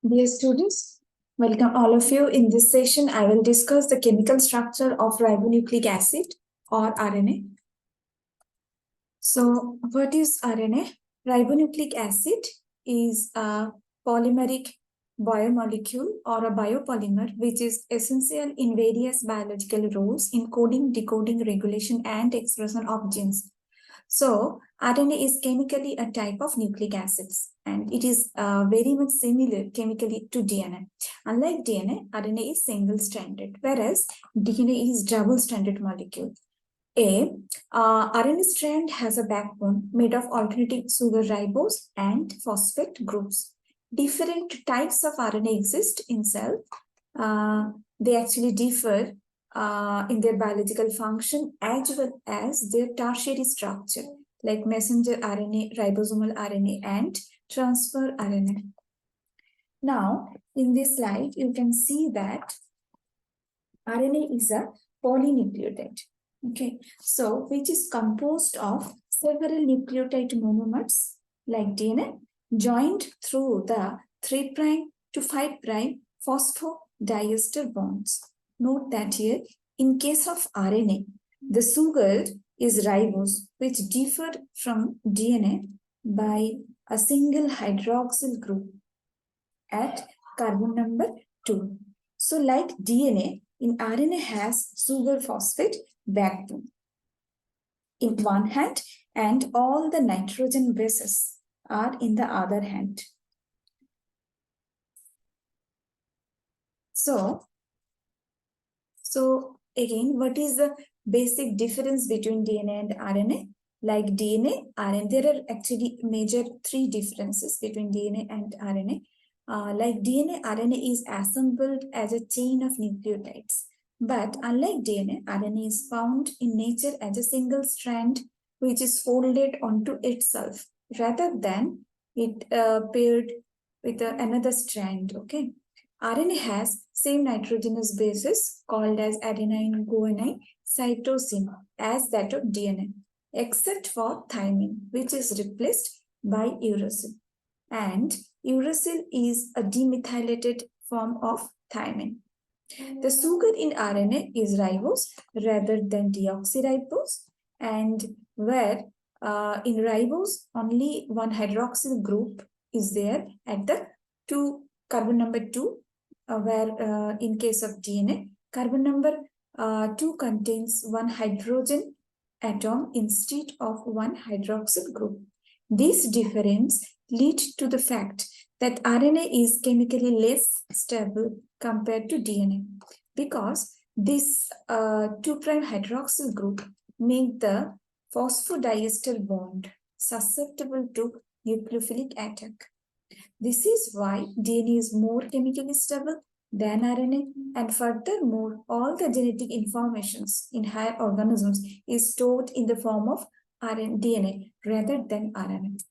Dear students, welcome all of you. In this session, I will discuss the chemical structure of ribonucleic acid or RNA. So, what is RNA? Ribonucleic acid is a polymeric biomolecule or a biopolymer which is essential in various biological roles in coding, decoding, regulation, and expression of genes. So, RNA is chemically a type of nucleic acids and it is very much similar chemically to DNA. Unlike DNA, RNA is single-stranded, whereas DNA is double-stranded molecule. RNA strand has a backbone made of alternating sugar ribose and phosphate groups. Different types of RNA exist in cell. They actually differ in their biological function as well as their tertiary structure, like messenger RNA, ribosomal RNA, and transfer RNA. Now, in this slide, you can see that RNA is a polynucleotide. Okay, so which is composed of several nucleotide monomers like DNA joined through the 3' to 5' phosphodiester bonds. Note that here, in case of RNA, the sugar is ribose, which differ from DNA by a single hydroxyl group at carbon number 2. So like DNA, in RNA has sugar phosphate backbone in one hand and all the nitrogen bases are in the other hand. So again, what is the basic difference between DNA and RNA? Like DNA, RNA, there are actually major 3 differences between DNA and RNA. Like DNA, RNA is assembled as a chain of nucleotides. But unlike DNA, RNA is found in nature as a single strand which is folded onto itself rather than it paired with another strand. Okay. RNA has same nitrogenous bases called as adenine, guanine, cytosine as that of DNA, except for thymine, which is replaced by uracil. And uracil is a demethylated form of thymine. The sugar in RNA is ribose rather than deoxyribose, and where in ribose only one hydroxyl group is there at the carbon number 2, where in case of DNA, carbon number 2 contains one hydrogen atom instead of one hydroxyl group. This difference leads to the fact that RNA is chemically less stable compared to DNA because this 2' hydroxyl group make the phosphodiester bond susceptible to nucleophilic attack. This is why DNA is more chemically stable than RNA, and furthermore, all the genetic informations in higher organisms is stored in the form of DNA rather than RNA.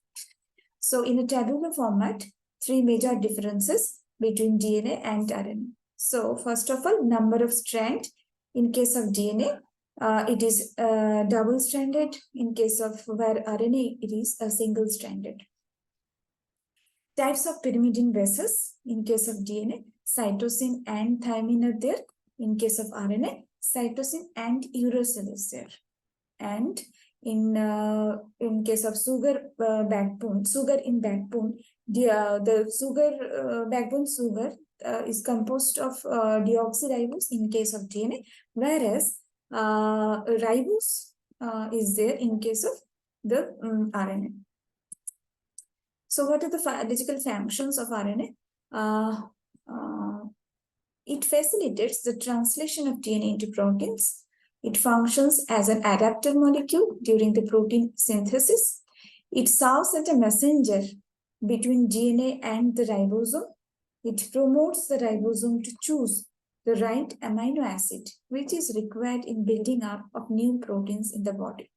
So in a tabular format, 3 major differences between DNA and RNA. So first of all, number of strand. In case of DNA, it is double-stranded. In case of where RNA, it is a single-stranded. Types of pyrimidine bases. In case of DNA, cytosine and thymine are there. In case of RNA, cytosine and uracil is there. And in case of sugar backbone, the sugar backbone sugar is composed of deoxyribose in case of DNA, whereas ribose is there in case of the RNA. So what are the physical functions of RNA? It facilitates the translation of DNA into proteins. It functions as an adapter molecule during the protein synthesis. It serves as a messenger between DNA and the ribosome. It promotes the ribosome to choose the right amino acid, which is required in building up of new proteins in the body.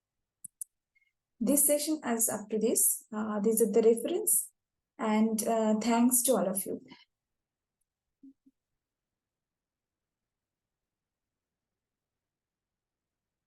This session is up to this. These are the reference, and thanks to all of you.